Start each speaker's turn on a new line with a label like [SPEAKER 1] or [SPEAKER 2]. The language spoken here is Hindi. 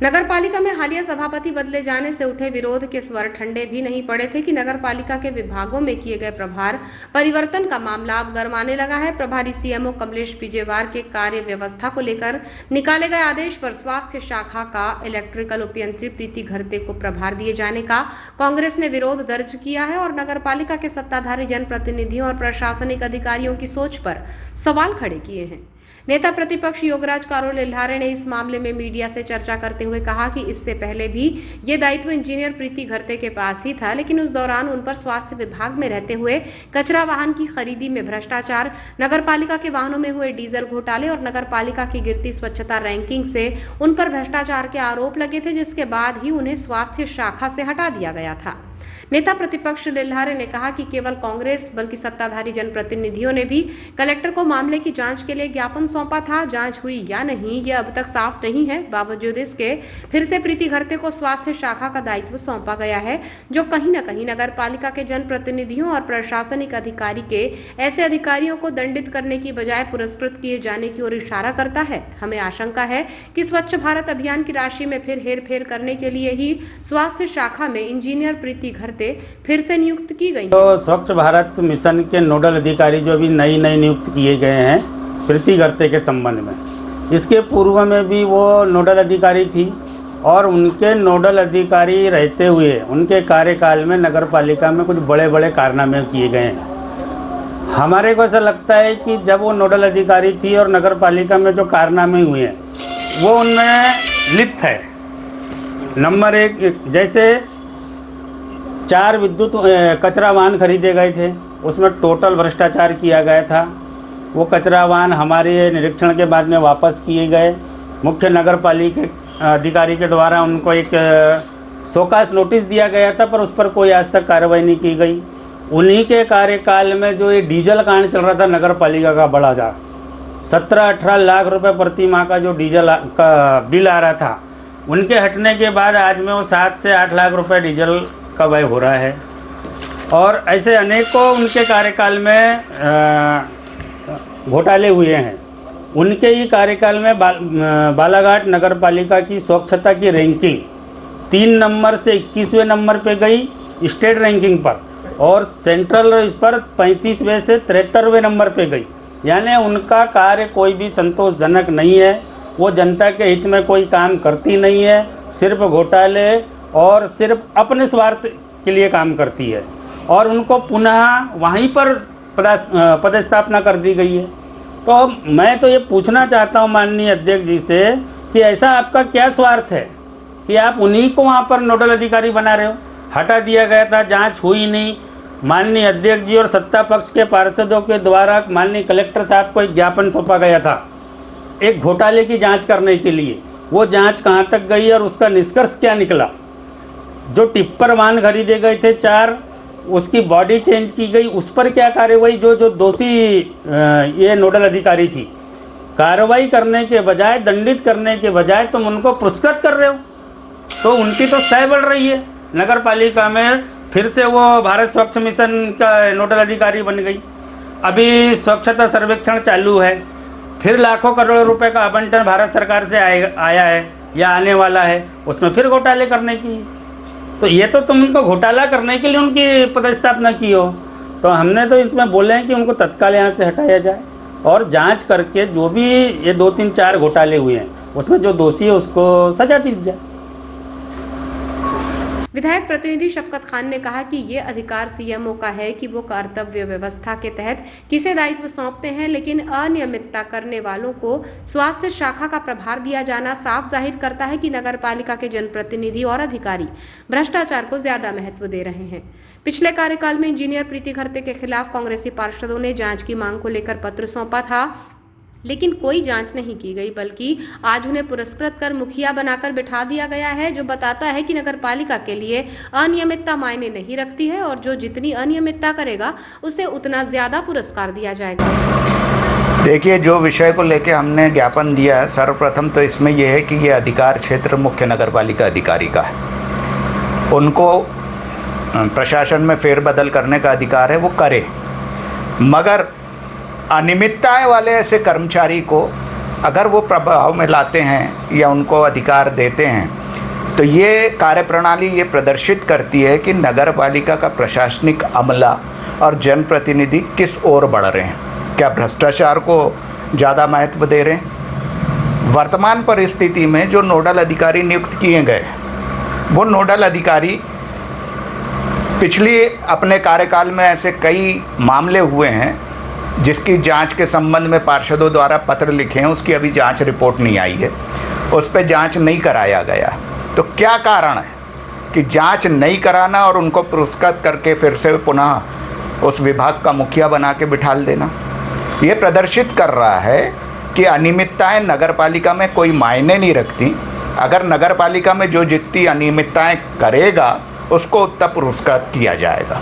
[SPEAKER 1] नगरपालिका में हालिया सभापति बदले जाने से उठे विरोध के स्वर ठंडे भी नहीं पड़े थे कि नगरपालिका के विभागों में किए गए प्रभार परिवर्तन का मामला अब गरमाने लगा है। प्रभारी सीएमओ कमलेश बिजेवार के कार्य व्यवस्था को लेकर निकाले गए आदेश पर स्वास्थ्य शाखा का इलेक्ट्रिकल उपयंत्री प्रीति घरते को प्रभार दिए जाने का कांग्रेस ने विरोध दर्ज किया है और नगरपालिका के सत्ताधारी जनप्रतिनिधियों और प्रशासनिक अधिकारियों की सोच पर सवाल खड़े किए हैं। नेता प्रतिपक्ष योगराज कारो लिल्हारे ने इस मामले में मीडिया से चर्चा करते हुए कहा कि इससे पहले भी ये दायित्व इंजीनियर प्रीति घरते के पास ही था, लेकिन उस दौरान उन पर स्वास्थ्य विभाग में रहते हुए कचरा वाहन की खरीदी में भ्रष्टाचार, नगरपालिका के वाहनों में हुए डीजल घोटाले और नगरपालिका की गिरती स्वच्छता रैंकिंग से उन पर भ्रष्टाचार के आरोप लगे थे, जिसके बाद ही उन्हें स्वास्थ्य शाखा से हटा दिया गया था। नेता प्रतिपक्ष लिल्हारे ने कहा कि केवल कांग्रेस बल्कि सत्ताधारी जनप्रतिनिधियों ने भी कलेक्टर को मामले की जांच के लिए ज्ञापन सौंपा था। जांच हुई या नहीं यह अब तक साफ नहीं है। बावजूद इसके फिर से प्रीति घरते को स्वास्थ्य शाखा का दायित्व सौंपा गया है, जो कहीं न कहीं नगरपालिका के जनप्रतिनिधियों और प्रशासनिक अधिकारी के ऐसे अधिकारियों को दंडित करने की बजाय पुरस्कृत किए जाने की ओर इशारा करता है। हमें आशंका है कि स्वच्छ भारत अभियान की राशि में फिर हेरफेर करने के लिए ही स्वास्थ्य शाखा में इंजीनियर प्रीति घरते फिर से नियुक्त की गई।
[SPEAKER 2] तो स्वच्छ भारत मिशन के नोडल अधिकारी जो भी नई नियुक्त किए गए हैं प्रीति घरते के संबंध में, इसके पूर्व में भी वो नोडल अधिकारी थी और उनके नोडल अधिकारी रहते हुए उनके कार्यकाल में नगरपालिका में कुछ बड़े बड़े कारनामे किए गए हैं। हमारे को ऐसा लगता है कि जब वो नोडल अधिकारी थी और नगरपालिका में जो कारनामे हुए हैं वो उनमें लिप्त है। नंबर एक, जैसे 4 विद्युत कचरा वाहन खरीदे गए थे, उसमें टोटल भ्रष्टाचार किया गया था। वो कचरा वाहन हमारे निरीक्षण के बाद में वापस किए गए। मुख्य नगरपालिका अधिकारी के द्वारा उनको एक शोकास नोटिस दिया गया था, पर उस पर कोई आज तक कार्रवाई नहीं की गई। उन्हीं के कार्यकाल में जो ये डीजल कांड चल रहा था नगरपालिका का बड़ा जा 17-18 लाख रुपए प्रति माह का जो डीजल का बिल आ रहा था, उनके हटने के बाद आज में वो 7 से 8 लाख रुपए डीजल का व्यय हो रहा है। और ऐसे अनेकों उनके कार्यकाल में घोटाले हुए हैं। उनके ही कार्यकाल में बालाघाट नगरपालिका की स्वच्छता की रैंकिंग 3 नंबर से 21वें नंबर पे गई स्टेट रैंकिंग पर, और सेंट्रल इस पर 35वें से 73वें नंबर पे गई। यानी उनका कार्य कोई भी संतोषजनक नहीं है। वो जनता के हित में कोई काम करती नहीं है, सिर्फ घोटाले और सिर्फ अपने स्वार्थ के लिए काम करती है। और उनको पुनः वहीं पर पदस्थापना कर दी गई है। तो मैं तो ये पूछना चाहता हूँ माननीय अध्यक्ष जी से कि ऐसा आपका क्या स्वार्थ है कि आप उन्हीं को वहाँ पर नोडल अधिकारी बना रहे हो। हटा दिया गया था, जांच हुई नहीं। माननीय अध्यक्ष जी और सत्ता पक्ष के पार्षदों के द्वारा माननीय कलेक्टर साहब को एक ज्ञापन सौंपा गया था एक घोटाले की जाँच करने के लिए। वो जाँच कहाँ तक गई और उसका निष्कर्ष क्या निकला? जो टिप्पर वाहन खरीदे गए थे 4, उसकी बॉडी चेंज की गई, उस पर क्या कार्रवाई? जो दोषी ये नोडल अधिकारी थी, कार्रवाई करने के बजाय, दंडित करने के बजाय तुम उनको पुरस्कृत कर रहे हो। तो उनकी तो सह बढ़ रही है। नगरपालिका में फिर से वो भारत स्वच्छ मिशन का नोडल अधिकारी बन गई। अभी स्वच्छता सर्वेक्षण चालू है, फिर लाखों करोड़ रुपए का आवंटन भारत सरकार से आया है या आने वाला है, उसमें फिर घोटाले करने की। तो ये तो तुम उनको घोटाला करने के लिए उनकी पदस्थापना की हो। तो हमने तो इसमें बोले हैं कि उनको तत्काल यहाँ से हटाया जाए और जांच करके जो भी ये 2-3-4 घोटाले हुए हैं उसमें जो दोषी है उसको सजा दी जाए।
[SPEAKER 1] विधायक प्रतिनिधि शफकत खान ने कहा कि ये अधिकार सीएमओ का है कि वो कर्तव्य व्यवस्था के तहत किसे दायित्व सौंपते हैं, लेकिन अनियमितता करने वालों को स्वास्थ्य शाखा का प्रभार दिया जाना साफ जाहिर करता है कि नगरपालिका के जनप्रतिनिधि और अधिकारी भ्रष्टाचार को ज्यादा महत्व दे रहे हैं। पिछले कार्यकाल में इंजीनियर प्रीति घरते के खिलाफ कांग्रेसी पार्षदों ने जांच की मांग को लेकर पत्र सौंपा था, लेकिन कोई जांच नहीं की गई, बल्कि आज उन्हें पुरस्कृत कर मुखिया बनाकर बिठा दिया गया है, जो बताता है कि नगरपालिका के लिए अनियमितता मायने नहीं रखती है और जो जितनी अनियमितता करेगा उसे उतना ज्यादा पुरस्कार दिया जाएगा।
[SPEAKER 3] देखिए, जो विषय को लेकर हमने ज्ञापन दिया है, सर्वप्रथम तो इसमें यह है कि ये अधिकार क्षेत्र मुख्य नगरपालिका अधिकारी का है। उनको प्रशासन में फेरबदल करने का अधिकार है, वो करे। मगर अनियमितताएं वाले ऐसे कर्मचारी को अगर वो प्रभाव में लाते हैं या उनको अधिकार देते हैं तो ये कार्यप्रणाली ये प्रदर्शित करती है कि नगर पालिका का प्रशासनिक अमला और जनप्रतिनिधि किस ओर बढ़ रहे हैं। क्या भ्रष्टाचार को ज़्यादा महत्व दे रहे हैं? वर्तमान परिस्थिति में जो नोडल अधिकारी नियुक्त किए गए वो नोडल अधिकारी पिछली अपने कार्यकाल में ऐसे कई मामले हुए हैं जिसकी जांच के संबंध में पार्षदों द्वारा पत्र लिखे हैं, उसकी अभी जांच रिपोर्ट नहीं आई है, उस पर जांच नहीं कराया गया। तो क्या कारण है कि जांच नहीं कराना और उनको पुरस्कृत करके फिर से पुनः उस विभाग का मुखिया बना के बिठाल देना? ये प्रदर्शित कर रहा है कि अनियमितताएं नगर पालिका में कोई मायने नहीं रखती। अगर नगर पालिका में जो जितनी अनियमितताएं करेगा उसको उतना पुरस्कृत किया जाएगा।